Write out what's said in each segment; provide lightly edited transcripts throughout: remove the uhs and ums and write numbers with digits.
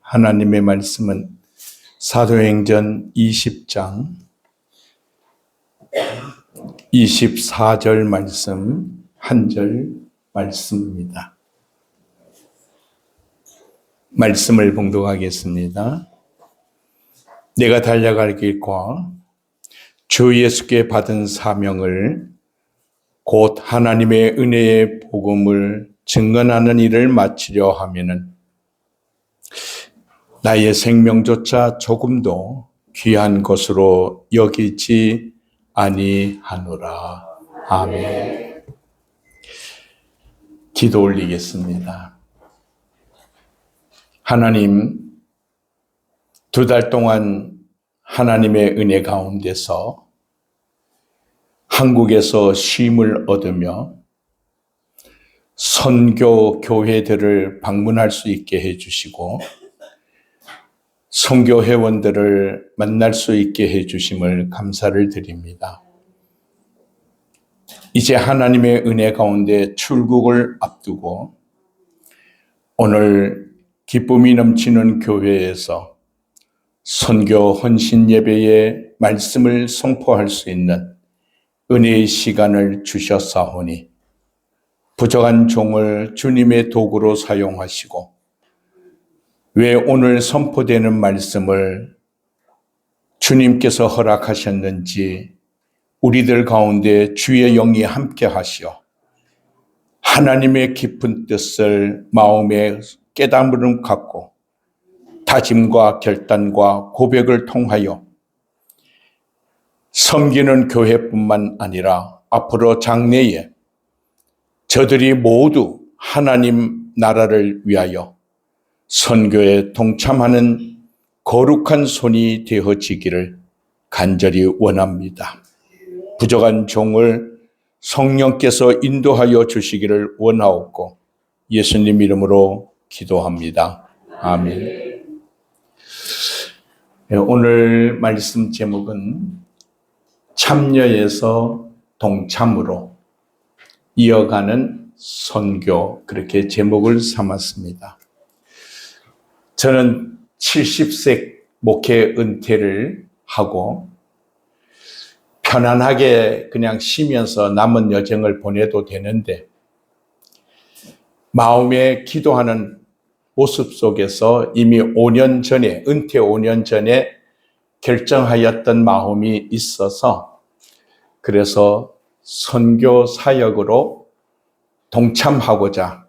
하나님의 말씀은 사도행전 20장 24절 말씀, 한 절 말씀입니다. 말씀을 봉독하겠습니다. 내가 달려갈 길과 주 예수께 받은 사명을 곧 하나님의 은혜의 복음을 증언하는 일을 마치려 하면은 나의 생명조차 조금도 귀한 것으로 여기지 아니하노라. 아멘. 기도 올리겠습니다. 하나님, 2달 동안 하나님의 은혜 가운데서 한국에서 쉼을 얻으며 선교 교회들을 방문할 수 있게 해주시고 선교 회원들을 만날 수 있게 해주심을 감사를 드립니다. 이제 하나님의 은혜 가운데 출국을 앞두고 오늘 기쁨이 넘치는 교회에서 선교 헌신 예배의 말씀을 선포할 수 있는 은혜의 시간을 주셨사오니 부족한 종을 주님의 도구로 사용하시고 왜 오늘 선포되는 말씀을 주님께서 허락하셨는지 우리들 가운데 주의 영이 함께 하시어 하나님의 깊은 뜻을 마음에 깨달음을 갖고 다짐과 결단과 고백을 통하여 섬기는 교회뿐만 아니라 앞으로 장래에 저들이 모두 하나님 나라를 위하여 선교에 동참하는 거룩한 손이 되어지기를 간절히 원합니다. 부족한 종을 성령께서 인도하여 주시기를 원하옵고 예수님 이름으로 기도합니다. 아멘. 오늘 말씀 제목은 참여에서 동참으로 이어가는 선교, 그렇게 제목을 삼았습니다. 저는 70세 목회 은퇴를 하고 편안하게 그냥 쉬면서 남은 여정을 보내도 되는데 마음에 기도하는 모습 속에서 이미 5년 전에, 은퇴 5년 전에 결정하였던 마음이 있어서 그래서 선교 사역으로 동참하고자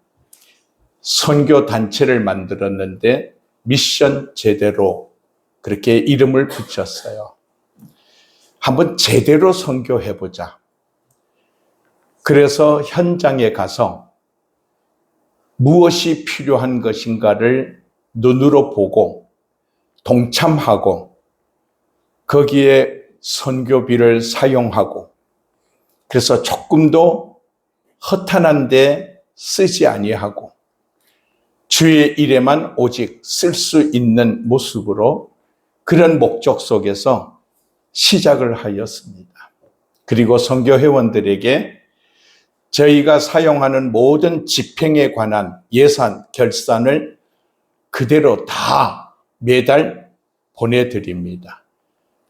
선교 단체를 만들었는데 미션 제대로 그렇게 이름을 붙였어요. 한번 제대로 선교해보자. 그래서 현장에 가서 무엇이 필요한 것인가를 눈으로 보고 동참하고 거기에 선교비를 사용하고 그래서 조금도 허탄한데 쓰지 아니하고 주의 일에만 오직 쓸 수 있는 모습으로 그런 목적 속에서 시작을 하였습니다. 그리고 선교 회원들에게 저희가 사용하는 모든 집행에 관한 예산, 결산을 그대로 다 매달 보내드립니다.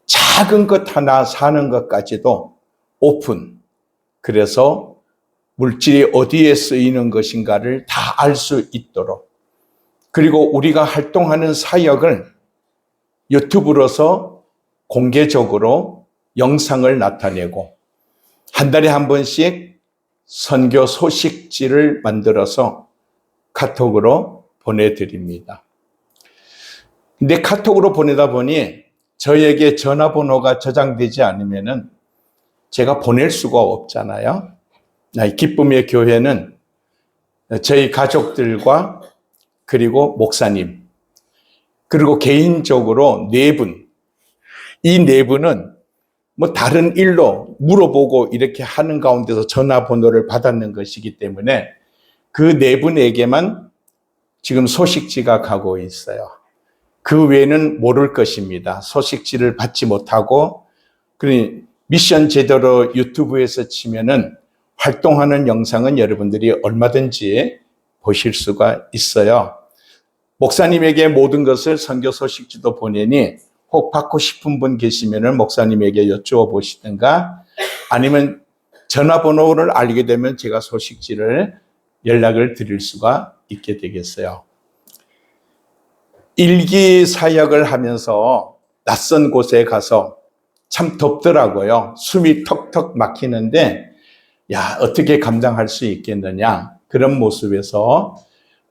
작은 것 하나 사는 것까지도 오픈. 그래서 물질이 어디에 쓰이는 것인가를 다 알 수 있도록 그리고 우리가 활동하는 사역을 유튜브로서 공개적으로 영상을 나타내고 한 달에 한 번씩 선교 소식지를 만들어서 카톡으로 보내드립니다. 근데 카톡으로 보내다 보니 저에게 전화번호가 저장되지 않으면은 제가 보낼 수가 없잖아요. 기쁨의 교회는 저희 가족들과 그리고 목사님 그리고 개인적으로 4분 이 4분은 뭐 다른 일로 물어보고 이렇게 하는 가운데서 전화번호를 받았는 것이기 때문에 그 4분에게만 지금 소식지가 가고 있어요. 그 외에는 모를 것입니다. 소식지를 받지 못하고 그러니 미션 제대로 유튜브에서 치면은 활동하는 영상은 여러분들이 얼마든지 보실 수가 있어요. 목사님에게 모든 것을 선교 소식지도 보내니 혹 받고 싶은 분 계시면 목사님에게 여쭈어 보시든가 아니면 전화번호를 알게 되면 제가 소식지를 연락을 드릴 수가 있게 되겠어요. 일기 사역을 하면서 낯선 곳에 가서 참 덥더라고요. 숨이 턱턱 막히는데 어떻게 감당할 수 있겠느냐. 그런 모습에서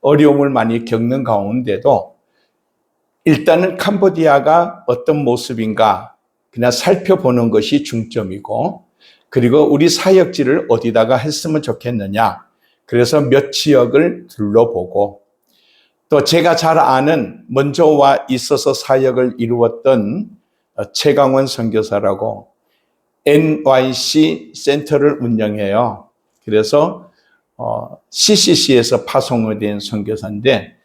어려움을 많이 겪는 가운데도 일단은 캄보디아가 어떤 모습인가 그냥 살펴보는 것이 중점이고, 그리고 우리 사역지를 어디다가 했으면 좋겠느냐. 그래서 몇 지역을 둘러보고, 또 제가 잘 아는 먼저 와 있어서 사역을 이루었던 최강원 선교사라고 NYC 센터를 운영해요. 그래서 CCC에서 파송이 된 선교사인데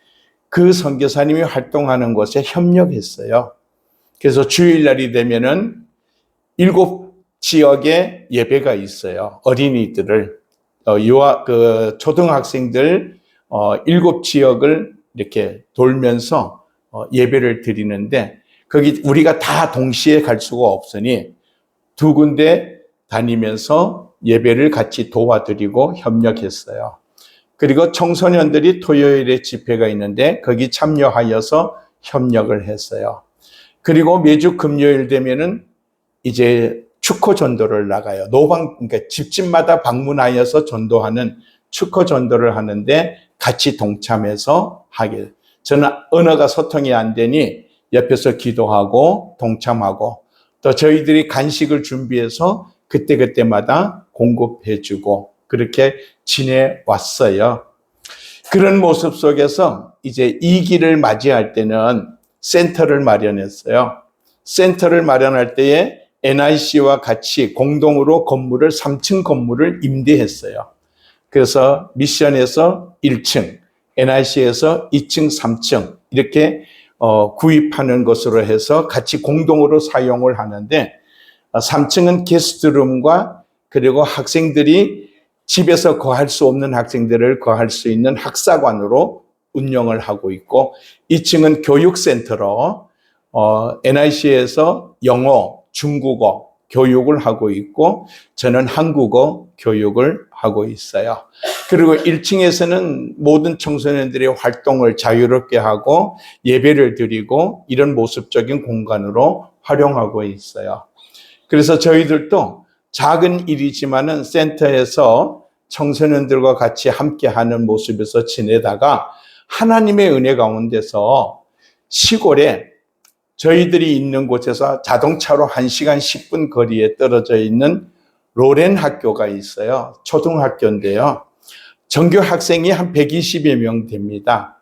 그 선교사님이 활동하는 곳에 협력했어요. 그래서 주일날이 되면은 7지역에 예배가 있어요. 어린이들을 초등학생들 7지역을 이렇게 돌면서 예배를 드리는데, 거기 우리가 다 동시에 갈 수가 없으니 2군데 다니면서 예배를 같이 도와드리고 협력했어요. 그리고 청소년들이 토요일에 집회가 있는데 거기 참여하여서 협력을 했어요. 그리고 매주 금요일 되면은 이제 축호 전도를 나가요. 그러니까 집집마다 방문하여서 전도하는 축호 전도를 하는데 같이 동참해서 하게. 저는 언어가 소통이 안 되니 옆에서 기도하고 동참하고, 또 저희들이 간식을 준비해서 그때그때마다 공급해주고 그렇게 지내왔어요. 그런 모습 속에서 이제 2기를 맞이할 때는 센터를 마련했어요. 센터를 마련할 때에 NIC와 같이 공동으로 3층 건물을 임대했어요. 그래서 미션에서 1층, NIC에서 2층, 3층 이렇게 구입하는 것으로 해서 같이 공동으로 사용을 하는데, 3층은 게스트룸과 그리고 학생들이 집에서 거할 수 없는 학생들을 거할 수 있는 학사관으로 운영을 하고 있고, 2층은 교육센터로 NIC에서 영어, 중국어 교육을 하고 있고 저는 한국어 교육을 하고 있어요. 그리고 1층에서는 모든 청소년들의 활동을 자유롭게 하고 예배를 드리고 이런 모습적인 공간으로 활용하고 있어요. 그래서 저희들도 작은 일이지만은 센터에서 청소년들과 같이 함께하는 모습에서 지내다가 하나님의 은혜 가운데서 시골에 저희들이 있는 곳에서 자동차로 1시간 10분 거리에 떨어져 있는 로렌 학교가 있어요. 초등학교인데요. 전교 학생이 한 120여 명 됩니다.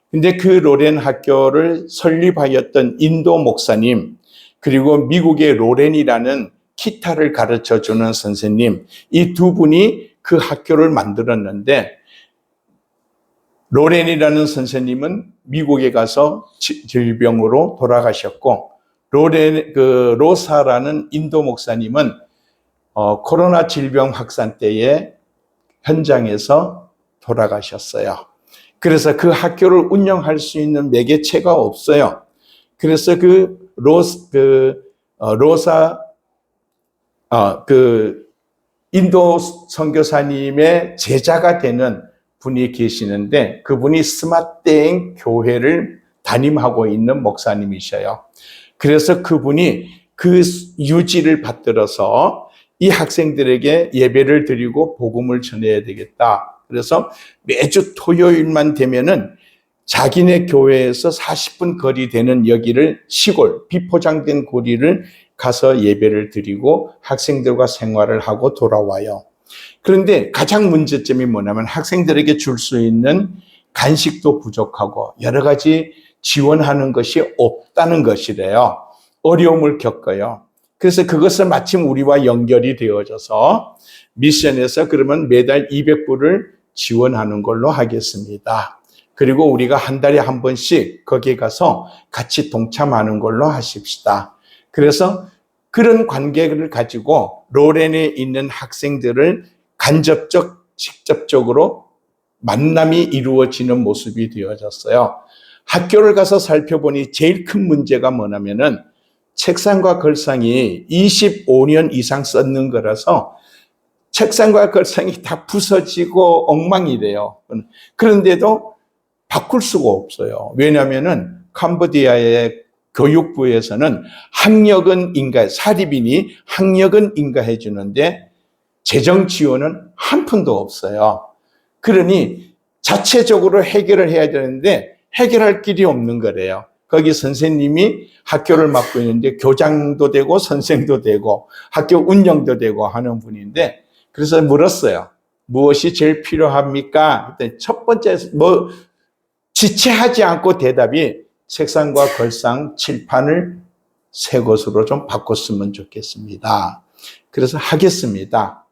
근데 그 로렌 학교를 설립하였던 인도 목사님, 그리고 미국의 로렌이라는 기타를 가르쳐주는 선생님, 이 2분이 그 학교를 만들었는데, 로렌이라는 선생님은 미국에 가서 질병으로 돌아가셨고, 로사라는 인도 목사님은 코로나 질병 확산 때에 현장에서 돌아가셨어요. 그래서 그 학교를 운영할 수 있는 매개체가 없어요. 그래서 인도 선교사님의 제자가 되는 분이 계시는데 그분이 스마땡 교회를 담임하고 있는 목사님이셔요. 그래서 그분이 그 유지를 받들어서 이 학생들에게 예배를 드리고 복음을 전해야 되겠다. 그래서 매주 토요일만 되면은 자기네 교회에서 40분 거리 되는 여기를 시골 비포장된 거리를 가서 예배를 드리고 학생들과 생활을 하고 돌아와요. 그런데 가장 문제점이 뭐냐면 학생들에게 줄 수 있는 간식도 부족하고 여러 가지 지원하는 것이 없다는 것이래요. 어려움을 겪어요. 그래서 그것을 마침 우리와 연결이 되어져서 미션에서 그러면 매달 200불을 지원하는 걸로 하겠습니다. 그리고 우리가 한 달에 한 번씩 거기에 가서 같이 동참하는 걸로 하십시다. 그래서 그런 관계를 가지고 로렌에 있는 학생들을 직접적으로 만남이 이루어지는 모습이 되어졌어요. 학교를 가서 살펴보니 제일 큰 문제가 뭐냐면은 책상과 걸상이 25년 이상 썼는 거라서 책상과 걸상이 다 부서지고 엉망이래요. 그런데도 바꿀 수가 없어요. 왜냐하면은 캄보디아의 교육부에서는 학력은 사립이니 학력은 인가해 주는데 재정 지원은 한 푼도 없어요. 그러니 자체적으로 해결을 해야 되는데 해결할 길이 없는 거래요. 거기 선생님이 학교를 맡고 있는데 교장도 되고 선생도 되고 학교 운영도 되고 하는 분인데, 그래서 물었어요. 무엇이 제일 필요합니까? 첫 번째 지체하지 않고 대답이 책상과 걸상, 칠판을 새 것으로 좀 바꿨으면 좋겠습니다. 그래서 하겠습니다.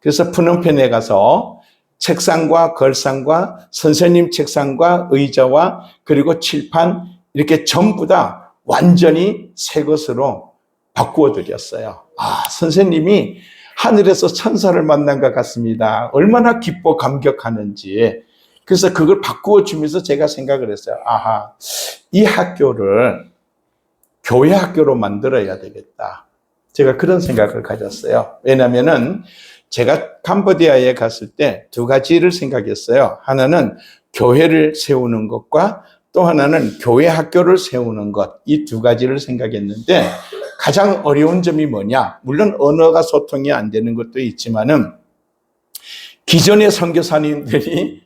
그래서 푸놈펜에 가서 책상과 걸상과 선생님 책상과 의자와 그리고 칠판 이렇게 전부 다 완전히 새 것으로 바꾸어 드렸어요. 선생님이 하늘에서 천사를 만난 것 같습니다. 얼마나 기뻐 감격하는지. 그래서 그걸 바꾸어 주면서 제가 생각을 했어요. 이 학교를 교회 학교로 만들어야 되겠다. 제가 그런 생각을 가졌어요. 왜냐면은 제가 캄보디아에 갔을 때 두 가지를 생각했어요. 하나는 교회를 세우는 것과 또 하나는 교회 학교를 세우는 것, 이 두 가지를 생각했는데 가장 어려운 점이 뭐냐? 물론 언어가 소통이 안 되는 것도 있지만은 기존의 선교사님들이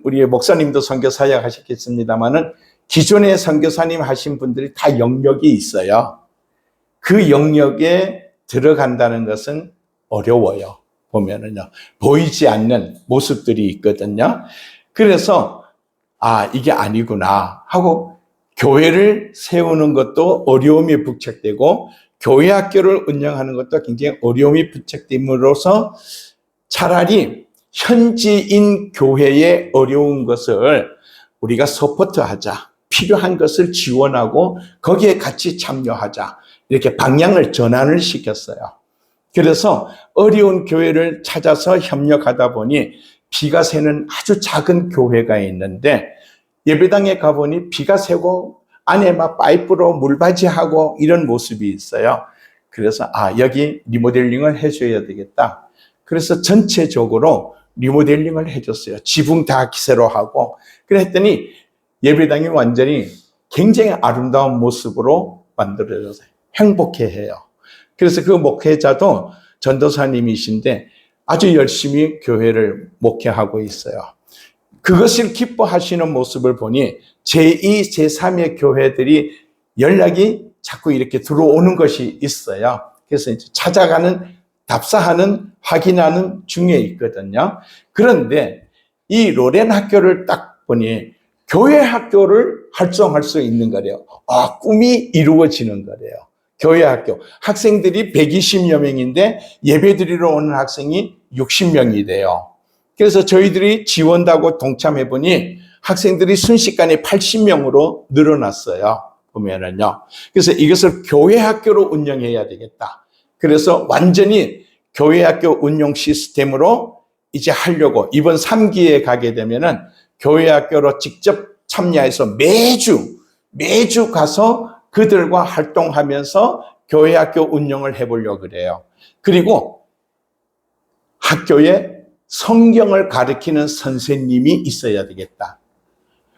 우리 목사님도 선교사역 하셨겠습니다만은 기존의 선교사님 하신 분들이 다 영역이 있어요. 그 영역에 들어간다는 것은 어려워요. 보면은요. 보이지 않는 모습들이 있거든요. 그래서 이게 아니구나 하고 교회를 세우는 것도 어려움이 부착되고 교회 학교를 운영하는 것도 굉장히 어려움이 부착됨으로써 차라리 현지인 교회의 어려운 것을 우리가 서포트하자. 필요한 것을 지원하고 거기에 같이 참여하자. 이렇게 방향을 전환을 시켰어요. 그래서 어려운 교회를 찾아서 협력하다 보니 비가 새는 아주 작은 교회가 있는데 예배당에 가보니 비가 새고 안에 막 파이프로 물받이하고 이런 모습이 있어요. 그래서 여기 리모델링을 해줘야 되겠다. 그래서 전체적으로 리모델링을 해줬어요. 지붕 다 기세로 하고. 그랬더니 예배당이 완전히 굉장히 아름다운 모습으로 만들어졌어요. 행복해해요. 그래서 그 목회자도 전도사님이신데 아주 열심히 교회를 목회하고 있어요. 그것을 기뻐하시는 모습을 보니 제2, 제3의 교회들이 연락이 자꾸 이렇게 들어오는 것이 있어요. 그래서 이제 찾아가는, 답사하는, 확인하는 중에 있거든요. 그런데 이 로렌 학교를 딱 보니 교회 학교를 활성화할 수 있는 거래요. 꿈이 이루어지는 거래요. 교회 학교. 학생들이 120여 명인데 예배드리러 오는 학생이 60명이래요. 그래서 저희들이 지원하고 동참해보니 학생들이 순식간에 80명으로 늘어났어요. 보면은요. 그래서 이것을 교회 학교로 운영해야 되겠다. 그래서 완전히 교회 학교 운영 시스템으로 이제 하려고 이번 3기에 가게 되면은 교회 학교로 직접 참여해서 매주 가서 그들과 활동하면서 교회 학교 운영을 해보려고 그래요. 그리고 학교에 성경을 가르치는 선생님이 있어야 되겠다.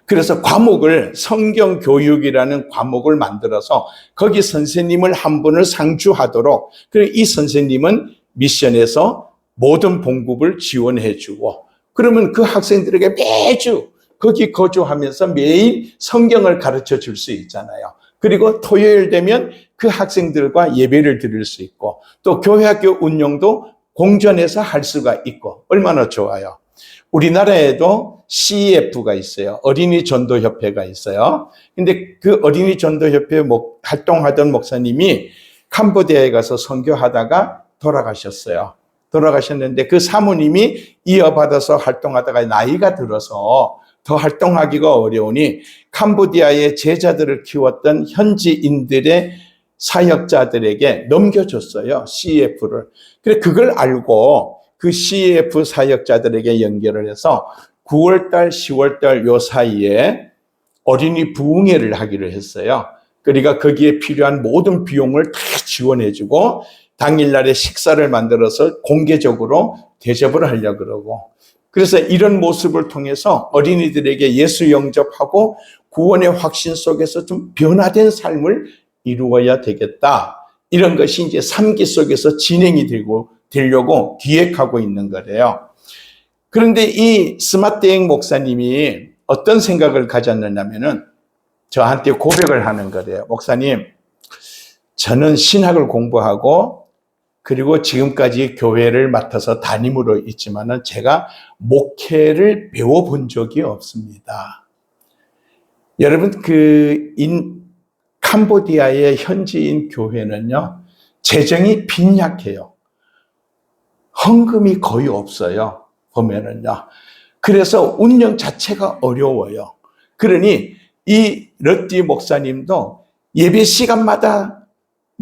그래서 과목을 성경 교육이라는 과목을 만들어서 거기 선생님을 한 분을 상주하도록, 그리고 이 선생님은 미션에서 모든 봉급을 지원해 주고, 그러면 그 학생들에게 매주 거기 거주하면서 매일 성경을 가르쳐 줄 수 있잖아요. 그리고 토요일 되면 그 학생들과 예배를 드릴 수 있고, 또 교회학교 운영도 공전해서 할 수가 있고, 얼마나 좋아요. 우리나라에도 CEF가 있어요. 어린이 전도협회가 있어요. 근데 그 어린이 전도협회 활동하던 목사님이 캄보디아에 가서 선교하다가 돌아가셨어요. 돌아가셨는데 그 사모님이 이어받아서 활동하다가 나이가 들어서 더 활동하기가 어려우니 캄보디아의 제자들을 키웠던 현지인들의 사역자들에게 넘겨줬어요. CEF를. 그래 그걸 알고 그 CEF 사역자들에게 연결을 해서 9월달, 10월달 요 사이에 어린이 부흥회를 하기로 했어요. 그러니까 거기에 필요한 모든 비용을 다 지원해주고 당일날에 식사를 만들어서 공개적으로 대접을 하려고 그러고, 그래서 이런 모습을 통해서 어린이들에게 예수 영접하고 구원의 확신 속에서 좀 변화된 삶을 이루어야 되겠다. 이런 것이 이제 3기 속에서 진행이 되려고 기획하고 있는 거래요. 그런데 이 스마트행 목사님이 어떤 생각을 가졌느냐면은 저한테 고백을 하는 거래요. 목사님, 저는 신학을 공부하고 그리고 지금까지 교회를 맡아서 담임으로 있지만은 제가 목회를 배워본 적이 없습니다. 여러분, 캄보디아의 현지인 교회는요, 재정이 빈약해요. 헌금이 거의 없어요. 보면은요. 그래서 운영 자체가 어려워요. 그러니 이 럿디 목사님도 예배 시간마다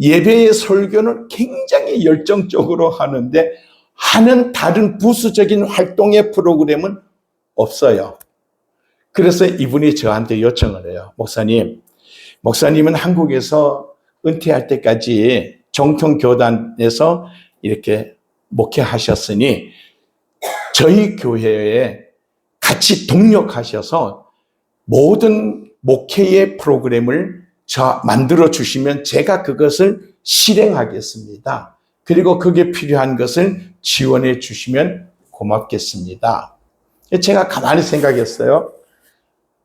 예배의 설교는 굉장히 열정적으로 하는데 하는 다른 부수적인 활동의 프로그램은 없어요. 그래서 이분이 저한테 요청을 해요. 목사님은 한국에서 은퇴할 때까지 정통교단에서 이렇게 목회하셨으니 저희 교회에 같이 동력하셔서 모든 목회의 프로그램을 만들어 주시면 제가 그것을 실행하겠습니다. 그리고 그게 필요한 것을 지원해 주시면 고맙겠습니다. 제가 가만히 생각했어요.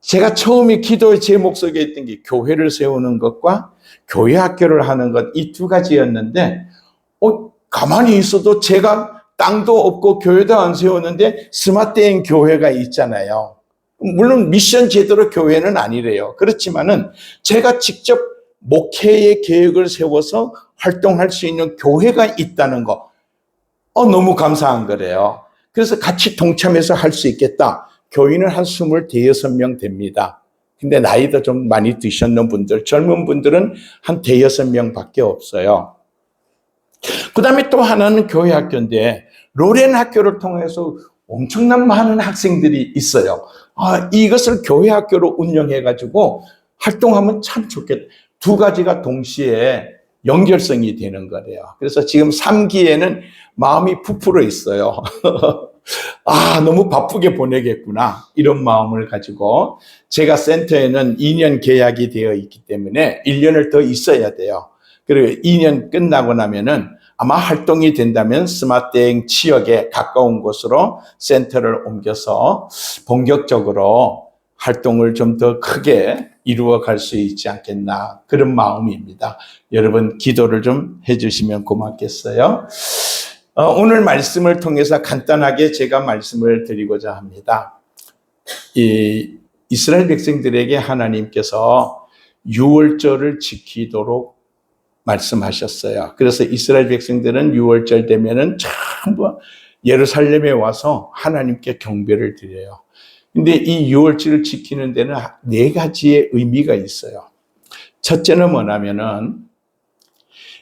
제가 처음에 기도의 제목 속에 있던 게 교회를 세우는 것과 교회 학교를 하는 것, 이 두 가지였는데 가만히 있어도 제가 땅도 없고 교회도 안 세우는데 스마트행 교회가 있잖아요. 물론 미션 제대로 교회는 아니래요. 그렇지만은 제가 직접 목회의 계획을 세워서 활동할 수 있는 교회가 있다는 거, 너무 감사한 거래요. 그래서 같이 동참해서 할 수 있겠다. 교인은 한 26명 됩니다. 근데 나이도 좀 많이 드셨는 분들, 젊은 분들은 한 5-6명 밖에 없어요. 그 다음에 또 하나는 교회 학교인데, 로렌 학교를 통해서 엄청난 많은 학생들이 있어요. 이것을 교회 학교로 운영해가지고 활동하면 참 좋겠다. 두 가지가 동시에 연결성이 되는 거래요. 그래서 지금 3기에는 마음이 부풀어 있어요. 너무 바쁘게 보내겠구나. 이런 마음을 가지고 제가 센터에는 2년 계약이 되어 있기 때문에 1년을 더 있어야 돼요. 그리고 2년 끝나고 나면은 아마 활동이 된다면 스마트행 지역에 가까운 곳으로 센터를 옮겨서 본격적으로 활동을 좀 더 크게 이루어 갈 수 있지 않겠나, 그런 마음입니다. 여러분 기도를 좀 해주시면 고맙겠어요. 오늘 말씀을 통해서 간단하게 제가 말씀을 드리고자 합니다. 이스라엘 백성들에게 하나님께서 유월절을 지키도록 말씀하셨어요. 그래서 이스라엘 백성들은 6월절 되면은 전부 예루살렘에 와서 하나님께 경배를 드려요. 근데 이 6월절을 지키는 데는 4가지의 의미가 있어요. 첫째는 뭐냐면은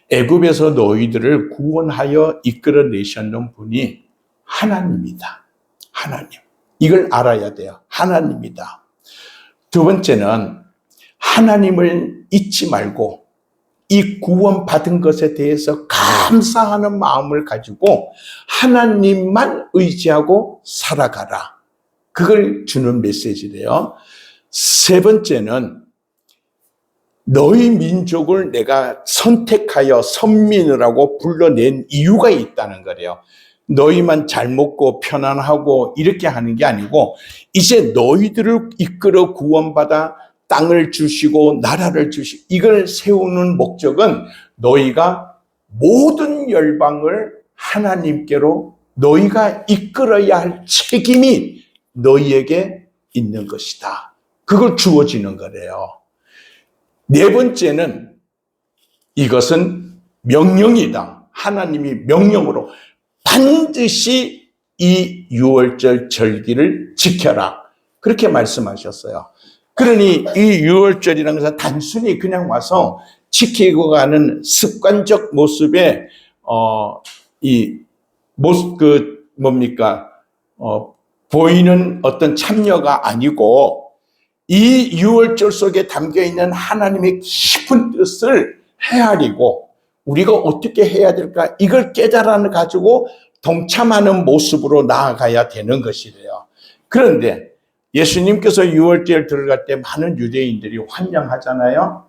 애굽에서 너희들을 구원하여 이끌어내셨는 분이 하나님이다. 하나님. 이걸 알아야 돼요. 하나님이다. 두 번째는 하나님을 잊지 말고 이 구원받은 것에 대해서 감사하는 마음을 가지고 하나님만 의지하고 살아가라. 그걸 주는 메시지래요. 세 번째는 너희 민족을 내가 선택하여 선민이라고 불러낸 이유가 있다는 거래요. 너희만 잘 먹고 편안하고 이렇게 하는 게 아니고 이제 너희들을 이끌어 구원받아 땅을 주시고 나라를 주시고 이걸 세우는 목적은 너희가 모든 열방을 하나님께로 너희가 이끌어야 할 책임이 너희에게 있는 것이다. 그걸 주어지는 거래요. 네 번째는 이것은 명령이다. 하나님이 명령으로 반드시 이 6월절 절기를 지켜라. 그렇게 말씀하셨어요. 그러니 이 6월절이라는 것은 단순히 그냥 와서 지키고 가는 습관적 모습에 보이는 어떤 참여가 아니고 이 유월절 속에 담겨있는 하나님의 깊은 뜻을 헤아리고 우리가 어떻게 해야 될까, 이걸 깨달아 가지고 동참하는 모습으로 나아가야 되는 것이래요. 그런데 예수님께서 유월절 들어갈 때 많은 유대인들이 환영하잖아요.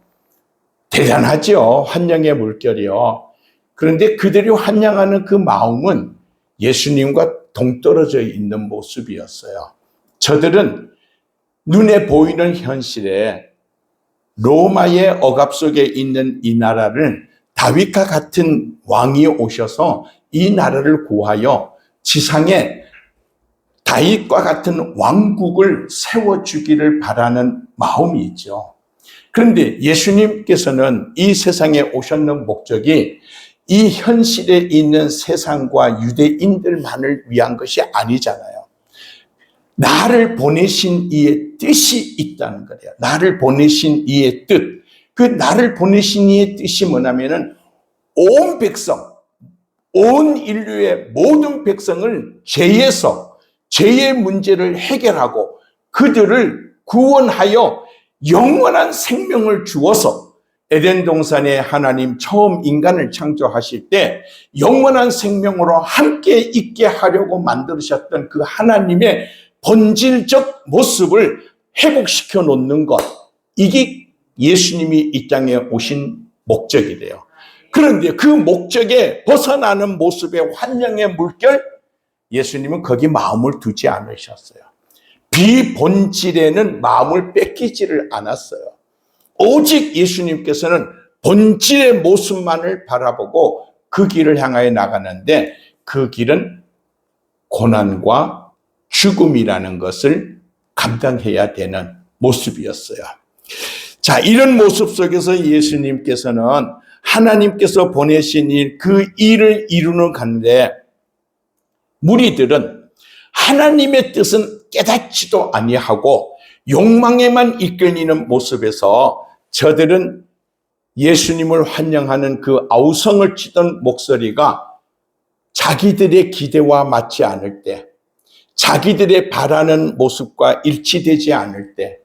대단하죠. 환영의 물결이요. 그런데 그들이 환영하는 그 마음은 예수님과 동떨어져 있는 모습이었어요. 저들은 눈에 보이는 현실에 로마의 억압 속에 있는 이 나라를 다윗과 같은 왕이 오셔서 이 나라를 구하여 지상에 다윗과 같은 왕국을 세워주기를 바라는 마음이 있죠. 그런데 예수님께서는 이 세상에 오셨는 목적이 이 현실에 있는 세상과 유대인들만을 위한 것이 아니잖아요. 나를 보내신 이의 뜻이 있다는 거예요. 나를 보내신 이의 뜻. 그 나를 보내신 이의 뜻이 뭐냐면은 온 백성, 온 인류의 모든 백성을 죄에서 죄의 문제를 해결하고 그들을 구원하여 영원한 생명을 주어서 에덴 동산에 하나님 처음 인간을 창조하실 때 영원한 생명으로 함께 있게 하려고 만드셨던 그 하나님의 본질적 모습을 회복시켜 놓는 것, 이게 예수님이 이 땅에 오신 목적이래요. 그런데 그 목적에 벗어나는 모습의 환영의 물결, 예수님은 거기 마음을 두지 않으셨어요. 비본질에는 마음을 뺏기지를 않았어요. 오직 예수님께서는 본질의 모습만을 바라보고 그 길을 향하여 나가는데 그 길은 고난과 죽음이라는 것을 감당해야 되는 모습이었어요. 자, 이런 모습 속에서 예수님께서는 하나님께서 보내신 일, 그 일을 이루는 가운데 무리들은 하나님의 뜻은 깨닫지도 아니하고 욕망에만 이끌리는 모습에서 저들은 예수님을 환영하는 그 아우성을 치던 목소리가 자기들의 기대와 맞지 않을 때, 자기들의 바라는 모습과 일치되지 않을 때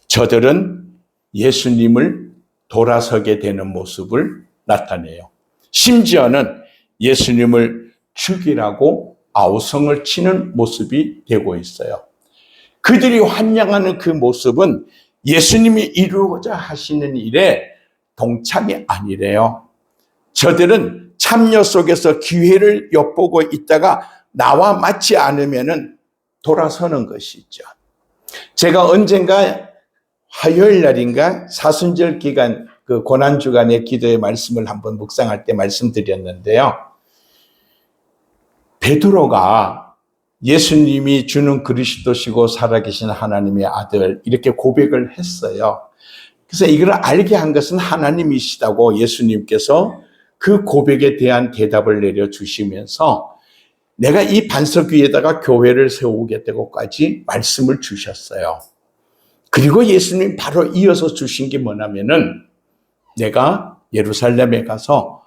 저들은 예수님을 돌아서게 되는 모습을 나타내요. 심지어는 예수님을 죽이라고 아우성을 치는 모습이 되고 있어요. 그들이 환영하는 그 모습은 예수님이 이루고자 하시는 일에 동참이 아니래요. 저들은 참여 속에서 기회를 엿보고 있다가 나와 맞지 않으면 돌아서는 것이죠. 제가 언젠가 화요일 날인가 사순절 기간 그 고난주간의 기도의 말씀을 한번 묵상할 때 말씀드렸는데요. 베드로가 예수님이 주는 그리스도시고 살아계신 하나님의 아들 이렇게 고백을 했어요. 그래서 이걸 알게 한 것은 하나님이시다고 예수님께서 그 고백에 대한 대답을 내려주시면서 내가 이 반석 위에다가 교회를 세우겠다고까지 말씀을 주셨어요. 그리고 예수님이 바로 이어서 주신 게 뭐냐면은 내가 예루살렘에 가서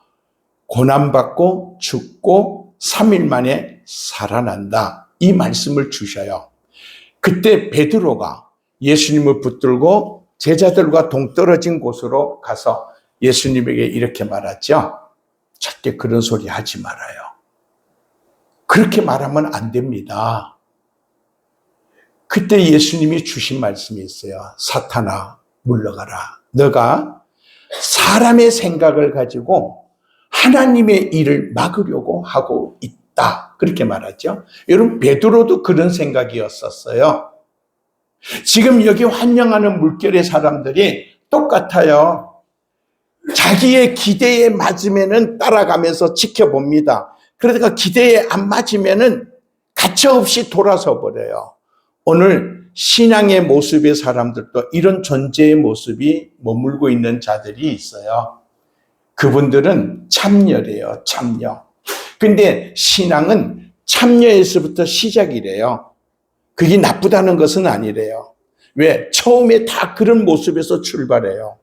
고난받고 죽고 3일 만에 살아난다. 이 말씀을 주셔요. 그때 베드로가 예수님을 붙들고 제자들과 동떨어진 곳으로 가서 예수님에게 이렇게 말하죠. 절대 그런 소리 하지 말아요. 그렇게 말하면 안 됩니다. 그때 예수님이 주신 말씀이 있어요. 사탄아, 물러가라. 너가 사람의 생각을 가지고 하나님의 일을 막으려고 하고 있다. 그렇게 말하죠. 여러분, 베드로도 그런 생각이었었어요. 지금 여기 환영하는 물결의 사람들이 똑같아요. 자기의 기대에 맞으면은 따라가면서 지켜봅니다. 그러다가 기대에 안 맞으면은 가차없이 돌아서 버려요. 오늘 신앙의 모습의 사람들도 이런 존재의 모습이 머물고 있는 자들이 있어요. 그분들은 참여래요, 참여. 근데 신앙은 참여에서부터 시작이래요. 그게 나쁘다는 것은 아니래요. 왜? 처음에 다 그런 모습에서 출발해요.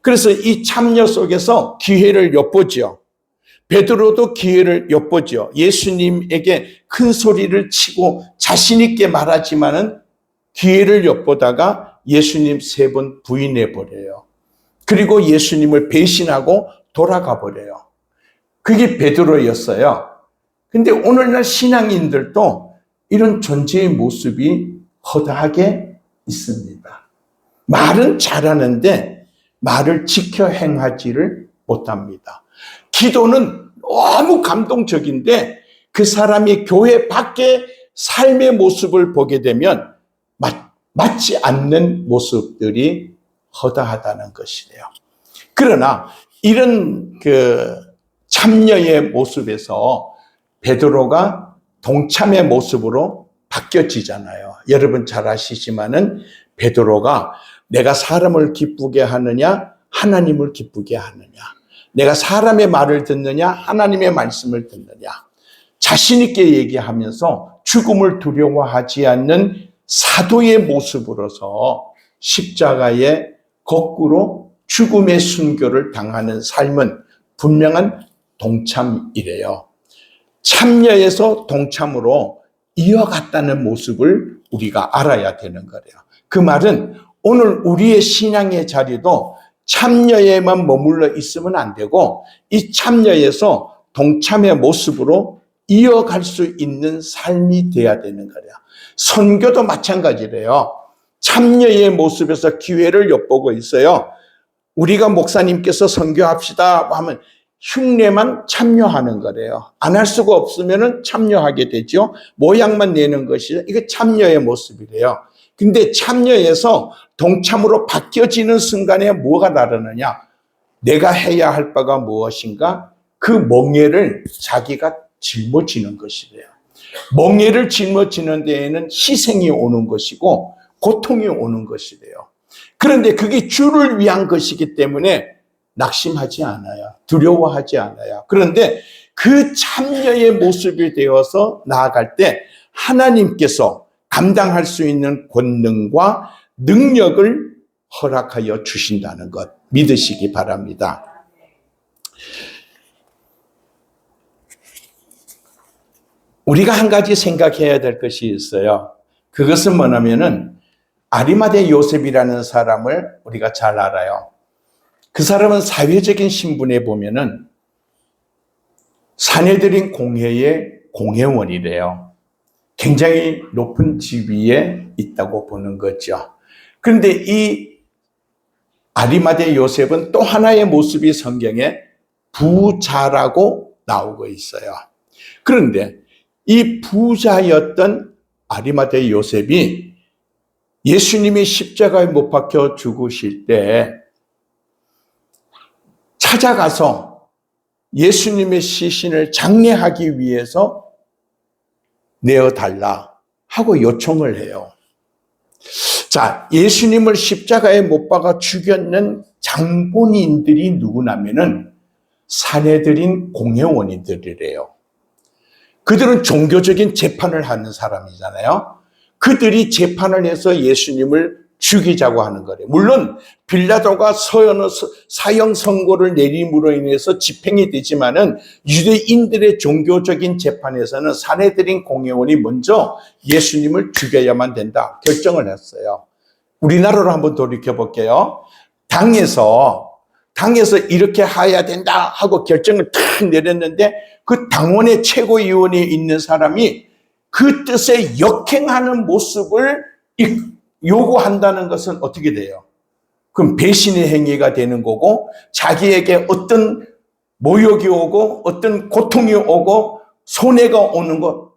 그래서 이 참여 속에서 기회를 엿보죠. 베드로도 기회를 엿보죠. 예수님에게 큰 소리를 치고 자신 있게 말하지만은 기회를 엿보다가 예수님 3번 부인해 버려요. 그리고 예수님을 배신하고 돌아가 버려요. 그게 베드로였어요. 근데 오늘날 신앙인들도 이런 존재의 모습이 허다하게 있습니다. 말은 잘하는데 말을 지켜 행하지를 못합니다. 기도는 너무 감동적인데 그 사람이 교회 밖에 삶의 모습을 보게 되면 맞지 않는 모습들이 허다하다는 것이래요. 그러나 이런 참여의 모습에서 베드로가 동참의 모습으로 바뀌어지잖아요. 여러분 잘 아시지만은 베드로가 내가 사람을 기쁘게 하느냐 하나님을 기쁘게 하느냐, 내가 사람의 말을 듣느냐 하나님의 말씀을 듣느냐, 자신 있게 얘기하면서 죽음을 두려워하지 않는 사도의 모습으로서 십자가에 거꾸로 죽음의 순교를 당하는 삶은 분명한 동참이래요. 참여에서 동참으로 이어갔다는 모습을 우리가 알아야 되는 거래요. 그 말은 오늘 우리의 신앙의 자리도 참여에만 머물러 있으면 안 되고 이 참여에서 동참의 모습으로 이어갈 수 있는 삶이 돼야 되는 거래요. 선교도 마찬가지래요. 참여의 모습에서 기회를 엿보고 있어요. 우리가 목사님께서 선교합시다 하면 흉내만 참여하는 거래요. 안 할 수가 없으면 참여하게 되죠. 모양만 내는 것이 이게 참여의 모습이래요. 근데 참여에서 동참으로 바뀌어지는 순간에 뭐가 다르느냐? 내가 해야 할 바가 무엇인가? 그 멍에를 자기가 짊어지는 것이래요. 멍에를 짊어지는 데에는 희생이 오는 것이고 고통이 오는 것이래요. 그런데 그게 주를 위한 것이기 때문에 낙심하지 않아요. 두려워하지 않아요. 그런데 그 참여의 모습이 되어서 나아갈 때 하나님께서 감당할 수 있는 권능과 능력을 허락하여 주신다는 것 믿으시기 바랍니다. 우리가 한 가지 생각해야 될 것이 있어요. 그것은 뭐냐면은 아리마대 요셉이라는 사람을 우리가 잘 알아요. 그 사람은 사회적인 신분에 보면은 사내들인 공회의 공회원이래요. 굉장히 높은 지위에 있다고 보는 거죠. 그런데 이 아리마대 요셉은 또 하나의 모습이 성경에 부자라고 나오고 있어요. 그런데 이 부자였던 아리마대 요셉이 예수님이 십자가에 못 박혀 죽으실 때 찾아가서 예수님의 시신을 장례하기 위해서 내어달라 하고 요청을 해요. 자, 예수님을 십자가에 못 박아 죽였는 장본인들이 누구냐면은 사내들인 공회원인들이래요. 그들은 종교적인 재판을 하는 사람이잖아요. 그들이 재판을 해서 예수님을 죽이자고 하는 거래요. 물론 빌라도가 사형 선고를 내림으로 인해서 집행이 되지만은 유대인들의 종교적인 재판에서는 사내들인 공회원이 먼저 예수님을 죽여야만 된다 결정을 했어요. 우리나라로 한번 돌이켜 볼게요. 당에서 이렇게 해야 된다 하고 결정을 탁 내렸는데 그 당원의 최고위원에 있는 사람이 그 뜻에 역행하는 모습을 요구한다는 것은 어떻게 돼요? 그럼 배신의 행위가 되는 거고 자기에게 어떤 모욕이 오고 어떤 고통이 오고 손해가 오는 것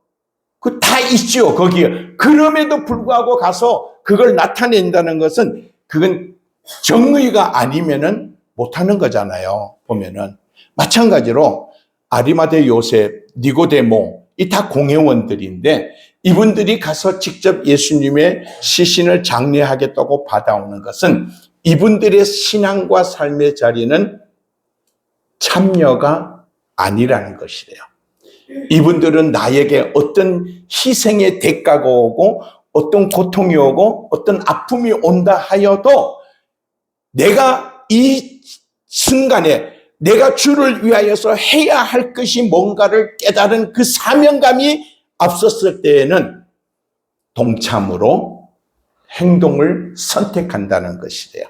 그 다 있죠 거기에. 그럼에도 불구하고 가서 그걸 나타낸다는 것은 그건 정의가 아니면은 못하는 거잖아요. 보면은 마찬가지로 아리마대 요셉, 니고데모 이 다 공회원들인데 이분들이 가서 직접 예수님의 시신을 장례하겠다고 받아오는 것은 이분들의 신앙과 삶의 자리는 참여가 아니라는 것이래요. 이분들은 나에게 어떤 희생의 대가가 오고 어떤 고통이 오고 어떤 아픔이 온다 하여도 내가 이 순간에 내가 주를 위하여서 해야 할 것이 뭔가를 깨달은 그 사명감이 앞섰을 때에는 동참으로 행동을 선택한다는 것이래요.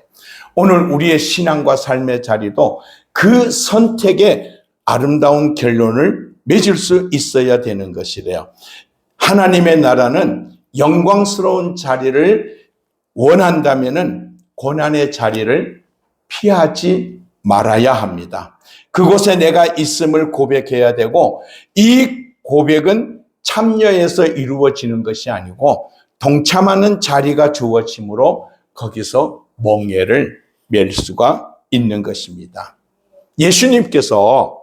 오늘 우리의 신앙과 삶의 자리도 그 선택의 아름다운 결론을 맺을 수 있어야 되는 것이래요. 하나님의 나라는 영광스러운 자리를 원한다면은 고난의 자리를 피하지 말아야 합니다. 그곳에 내가 있음을 고백해야 되고, 이 고백은 참여해서 이루어지는 것이 아니고 동참하는 자리가 주어지므로 거기서 멍에를 맬 수가 있는 것입니다. 예수님께서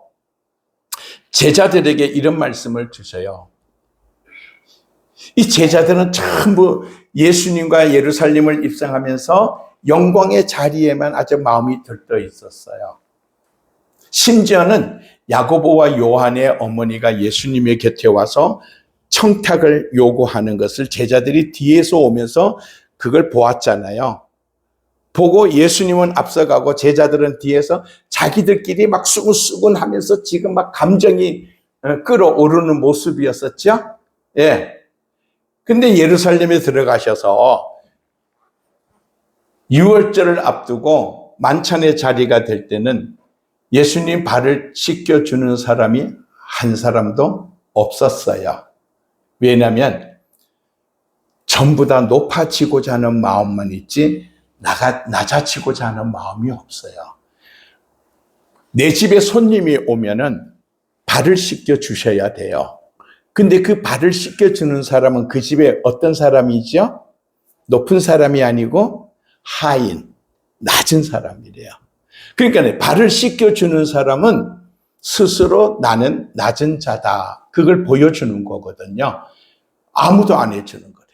제자들에게 이런 말씀을 주셔요. 이 제자들은 전부 예수님과 예루살렘을 입성하면서 영광의 자리에만 아주 마음이 들떠 있었어요. 심지어는 야고보와 요한의 어머니가 예수님의 곁에 와서 청탁을 요구하는 것을 제자들이 뒤에서 오면서 그걸 보았잖아요. 보고 예수님은 앞서가고 제자들은 뒤에서 자기들끼리 막 수근수근 하면서 지금 막 감정이 끌어오르는 모습이었었죠. 예. 근데 예루살렘에 들어가셔서 유월절을 앞두고 만찬의 자리가 될 때는 예수님 발을 씻겨주는 사람이 한 사람도 없었어요. 왜냐하면 전부 다 높아지고자 하는 마음만 있지 낮아지고자 하는 마음이 없어요. 내 집에 손님이 오면은 발을 씻겨주셔야 돼요. 근데 그 발을 씻겨주는 사람은 그 집에 어떤 사람이죠? 높은 사람이 아니고 하인, 낮은 사람이래요. 그러니까 발을 씻겨주는 사람은 스스로 나는 낮은 자다. 그걸 보여주는 거거든요. 아무도 안 해주는 거예요.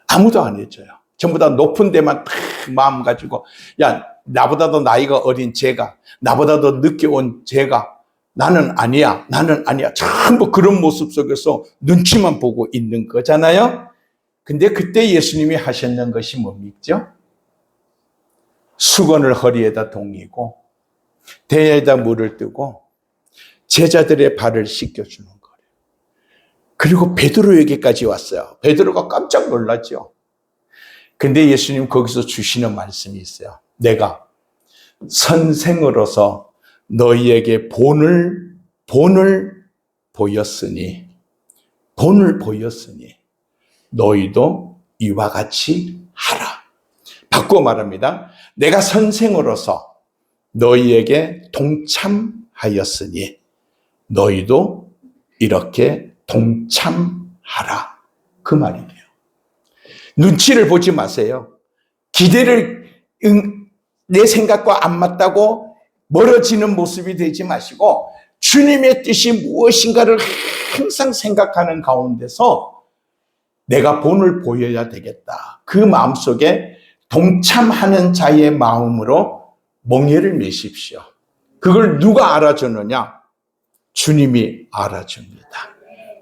아무도 안 해줘요. 전부 다 높은 데만 탁 마음 가지고, 야, 나보다도 나이가 어린 쟤가, 나보다도 늦게 온 쟤가, 나는 아니야, 나는 아니야. 전부 그런 모습 속에서 눈치만 보고 있는 거잖아요. 근데 그때 예수님이 하셨는 것이 뭡니까? 수건을 허리에다 동이고 대야에다 물을 뜨고 제자들의 발을 씻겨주는 거예요. 그리고 베드로에게까지 왔어요. 베드로가 깜짝 놀랐죠. 근데 예수님 거기서 주시는 말씀이 있어요. 내가 선생으로서 너희에게 본을 보였으니 너희도 이와 같이 하라. 바꿔 말합니다. 내가 선생으로서 너희에게 동참하였으니 너희도 이렇게 동참하라. 그 말이에요. 눈치를 보지 마세요. 기대를 내 생각과 안 맞다고 멀어지는 모습이 되지 마시고 주님의 뜻이 무엇인가를 항상 생각하는 가운데서 내가 본을 보여야 되겠다. 그 마음속에 동참하는 자의 마음으로 멍에를 매십시오. 그걸 누가 알아주느냐? 주님이 알아줍니다.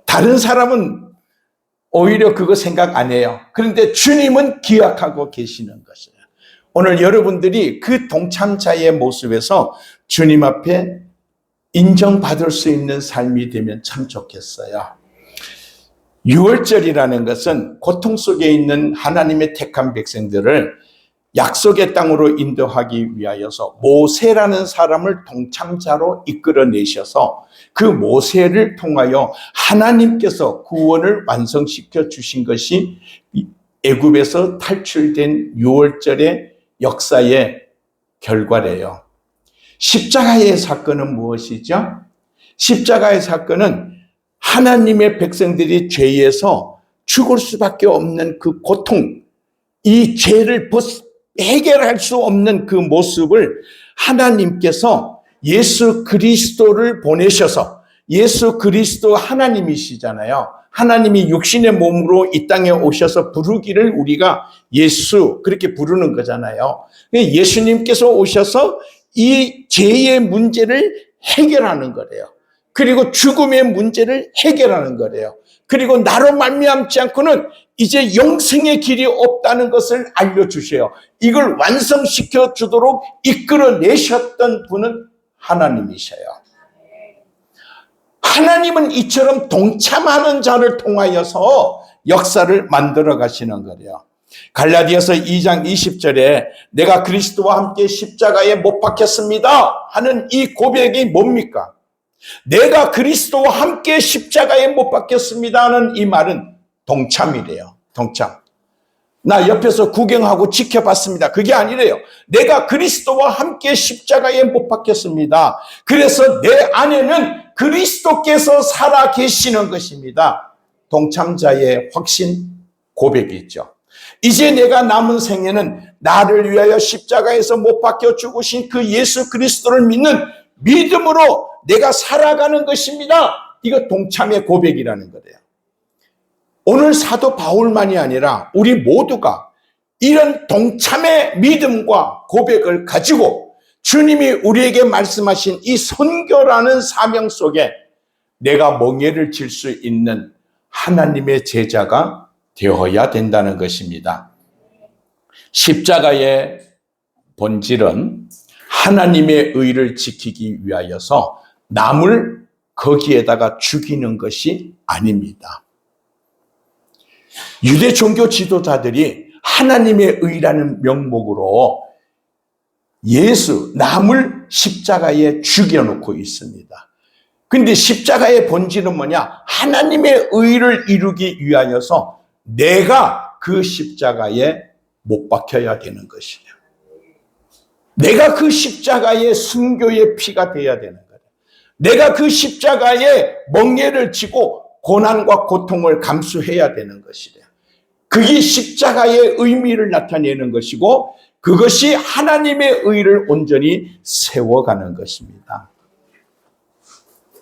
다른 사람은 오히려 그거 생각 안 해요. 그런데 주님은 기억하고 계시는 것이에요. 오늘 여러분들이 그 동참자의 모습에서 주님 앞에 인정받을 수 있는 삶이 되면 참 좋겠어요. 유월절이라는 것은 고통 속에 있는 하나님의 택한 백성들을 약속의 땅으로 인도하기 위하여서 모세라는 사람을 동참자로 이끌어내셔서 그 모세를 통하여 하나님께서 구원을 완성시켜 주신 것이 애굽에서 탈출된 유월절의 역사의 결과래요. 십자가의 사건은 무엇이죠? 십자가의 사건은 하나님의 백성들이 죄에서 죽을 수밖에 없는 그 고통, 이 죄를 해결할 수 없는 그 모습을 하나님께서 예수 그리스도를 보내셔서, 예수 그리스도 하나님이시잖아요. 하나님이 육신의 몸으로 이 땅에 오셔서 부르기를 우리가 예수 그렇게 부르는 거잖아요. 예수님께서 오셔서 이 죄의 문제를 해결하는 거래요. 그리고 죽음의 문제를 해결하는 거래요. 그리고 나로 말미암지 않고는 이제 영생의 길이 없다는 것을 알려주셔요. 이걸 완성시켜 주도록 이끌어내셨던 분은 하나님이셔요. 하나님은 이처럼 동참하는 자를 통하여서 역사를 만들어 가시는 거예요. 갈라디아서 2장 20절에 내가 그리스도와 함께 십자가에 못 박혔습니다 하는 이 고백이 뭡니까? 내가 그리스도와 함께 십자가에 못 박혔습니다 하는 이 말은 동참이래요. 동참. 나 옆에서 구경하고 지켜봤습니다. 그게 아니래요. 내가 그리스도와 함께 십자가에 못 박혔습니다. 그래서 내 안에는 그리스도께서 살아 계시는 것입니다. 동참자의 확신 고백이 있죠. 이제 내가 남은 생애는 나를 위하여 십자가에서 못 박혀 죽으신 그 예수 그리스도를 믿는 믿음으로 내가 살아가는 것입니다. 이거 동참의 고백이라는 거예요. 오늘 사도 바울만이 아니라 우리 모두가 이런 동참의 믿음과 고백을 가지고 주님이 우리에게 말씀하신 이 선교라는 사명 속에 내가 멍에를 질 수 있는 하나님의 제자가 되어야 된다는 것입니다. 십자가의 본질은 하나님의 의를 지키기 위하여서 남을 거기에다가 죽이는 것이 아닙니다. 유대 종교 지도자들이 하나님의 의라는 명목으로 남을 십자가에 죽여놓고 있습니다. 근데 십자가의 본질은 뭐냐? 하나님의 의를 이루기 위하여서 내가 그 십자가에 못 박혀야 되는 것이냐. 내가 그 십자가의 순교의 피가 되어야 되는 거예요. 내가 그 십자가에 멍에를 지고 고난과 고통을 감수해야 되는 것이래요. 그게 십자가의 의미를 나타내는 것이고 그것이 하나님의 의를 온전히 세워가는 것입니다.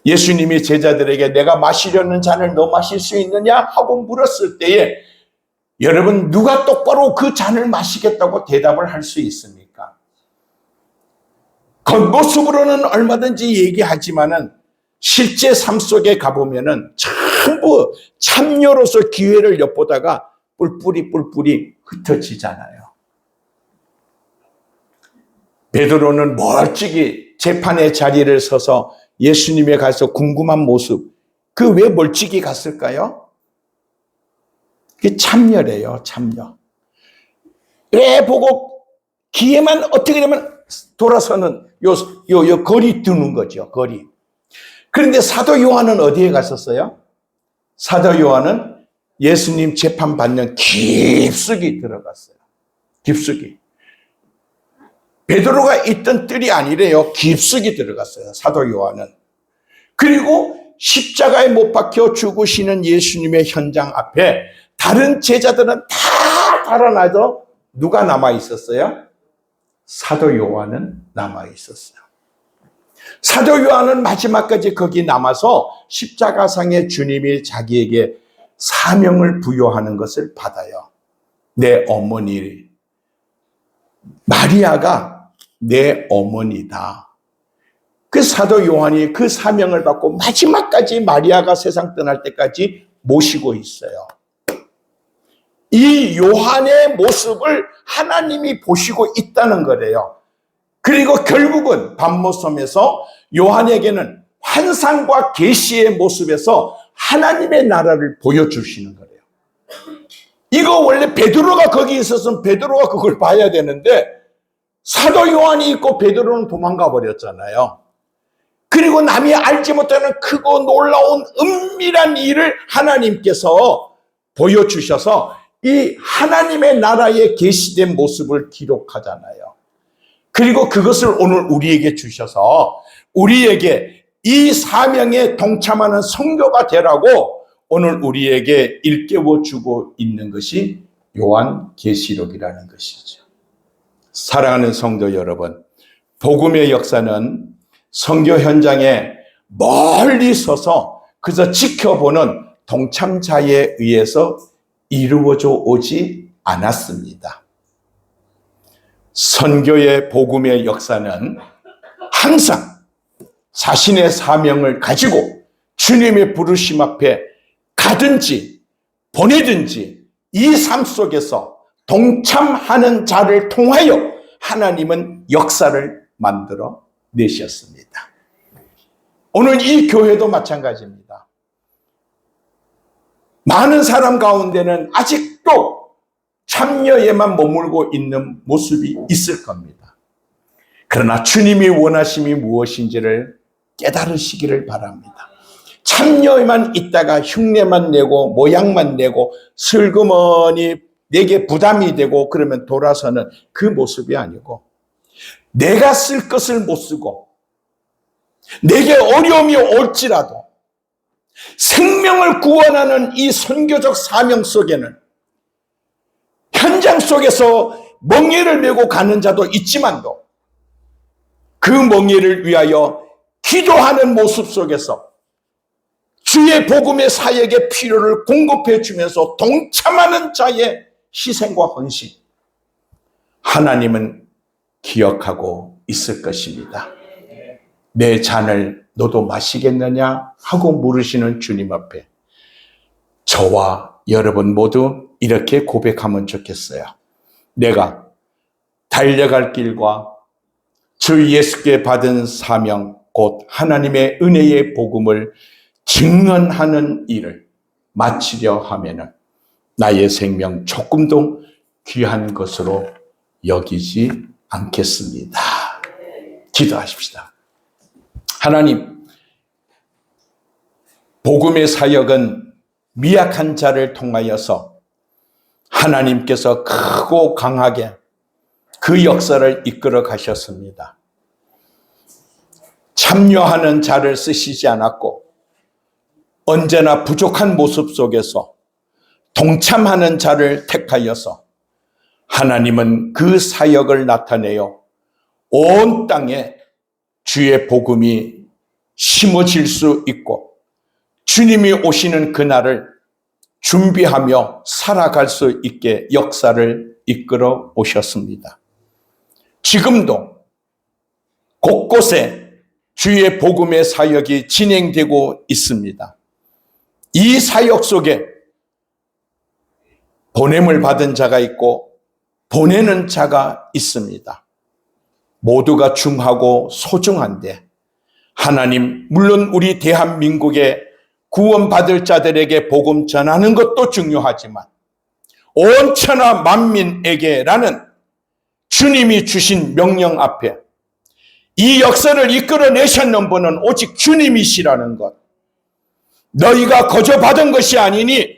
예수님이 제자들에게 내가 마시려는 잔을 너 마실 수 있느냐 하고 물었을 때에 여러분 누가 똑바로 그 잔을 마시겠다고 대답을 할 수 있습니까? 겉모습으로는 얼마든지 얘기하지만은 실제 삶 속에 가보면은 전부 참녀로서 기회를 엿보다가 뿔뿔이 흩어지잖아요. 베드로는 멀찍이 재판의 자리를 서서 예수님에 가서 궁금한 모습, 그 왜 멀찍이 갔을까요? 그게 참녀래요, 참녀. 왜 보고 기회만 어떻게 되면 돌아서는 요 거리 두는 거죠, 거리. 그런데 사도 요한은 어디에 갔었어요? 사도 요한은 예수님 재판받는 깊숙이 들어갔어요. 깊숙이. 베드로가 있던 뜰이 아니래요. 깊숙이 들어갔어요. 사도 요한은. 그리고 십자가에 못 박혀 죽으시는 예수님의 현장 앞에 다른 제자들은 다 달아나서 누가 남아 있었어요? 사도 요한은 남아 있었어요. 사도 요한은 마지막까지 거기 남아서 십자가상의 주님이 자기에게 사명을 부여하는 것을 받아요. 내 어머니 마리아가 내 어머니다. 그 사도 요한이 그 사명을 받고 마지막까지 마리아가 세상 떠날 때까지 모시고 있어요. 이 요한의 모습을 하나님이 보시고 있다는 거래요. 그리고 결국은 밤모섬에서 요한에게는 환상과 계시의 모습에서 하나님의 나라를 보여주시는 거예요. 이거 원래 베드로가 거기 있었으면 베드로가 그걸 봐야 되는데 사도 요한이 있고 베드로는 도망가 버렸잖아요. 그리고 남이 알지 못하는 크고 놀라운 은밀한 일을 하나님께서 보여주셔서 이 하나님의 나라에 계시된 모습을 기록하잖아요. 그리고 그것을 오늘 우리에게 주셔서 우리에게 이 사명에 동참하는 선교가 되라고 오늘 우리에게 일깨워 주고 있는 것이 요한계시록이라는 것이죠. 사랑하는 성도 여러분, 복음의 역사는 선교 현장에 멀리 서서 그저 지켜보는 동참자에 의해서 이루어져 오지 않았습니다. 선교의 복음의 역사는 항상 자신의 사명을 가지고 주님의 부르심 앞에 가든지 보내든지 이 삶 속에서 동참하는 자를 통하여 하나님은 역사를 만들어 내셨습니다. 오늘 이 교회도 마찬가지입니다. 많은 사람 가운데는 아직도 참여에만 머물고 있는 모습이 있을 겁니다. 그러나 주님이 원하심이 무엇인지를 깨달으시기를 바랍니다. 참여에만 있다가 흉내만 내고 모양만 내고 슬그머니 내게 부담이 되고 그러면 돌아서는 그 모습이 아니고, 내가 쓸 것을 못 쓰고 내게 어려움이 올지라도 생명을 구원하는 이 선교적 사명 속에는 현장 속에서 멍에를 메고 가는 자도 있지만도 그 멍에를 위하여 기도하는 모습 속에서 주의 복음의 사역의 필요를 공급해 주면서 동참하는 자의 희생과 헌신, 하나님은 기억하고 있을 것입니다. 내 잔을 너도 마시겠느냐 하고 물으시는 주님 앞에 저와 여러분 모두 이렇게 고백하면 좋겠어요. 내가 달려갈 길과 주 예수께 받은 사명, 곧 하나님의 은혜의 복음을 증언하는 일을 마치려 하면은 나의 생명 조금도 귀한 것으로 여기지 않겠습니다. 기도하십시다. 하나님, 복음의 사역은 미약한 자를 통하여서 하나님께서 크고 강하게 그 역사를 이끌어 가셨습니다. 참여하는 자를 쓰시지 않았고 언제나 부족한 모습 속에서 동참하는 자를 택하여서 하나님은 그 사역을 나타내어 온 땅에 주의 복음이 심어질 수 있고 주님이 오시는 그날을 준비하며 살아갈 수 있게 역사를 이끌어 오셨습니다. 지금도 곳곳에 주의 복음의 사역이 진행되고 있습니다. 이 사역 속에 보냄을 받은 자가 있고 보내는 자가 있습니다. 모두가 중하고 소중한데 하나님, 물론 우리 대한민국의 구원받을 자들에게 복음 전하는 것도 중요하지만 온 천하 만민에게라는 주님이 주신 명령 앞에 이 역사를 이끌어내셨는 분은 오직 주님이시라는 것, 너희가 거저 받은 것이 아니니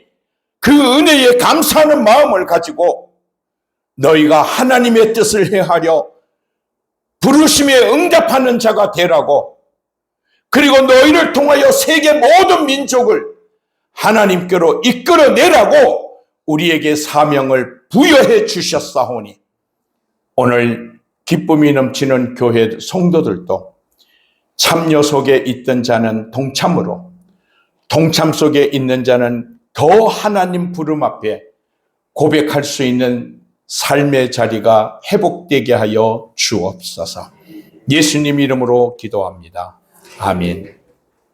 그 은혜에 감사하는 마음을 가지고 너희가 하나님의 뜻을 행하려 부르심에 응답하는 자가 되라고, 그리고 너희를 통하여 세계 모든 민족을 하나님께로 이끌어내라고 우리에게 사명을 부여해 주셨사오니 오늘 기쁨이 넘치는 교회 성도들도 참여 속에 있던 자는 동참으로, 동참 속에 있는 자는 더 하나님 부름 앞에 고백할 수 있는 삶의 자리가 회복되게 하여 주옵소서. 예수님 이름으로 기도합니다. 아멘.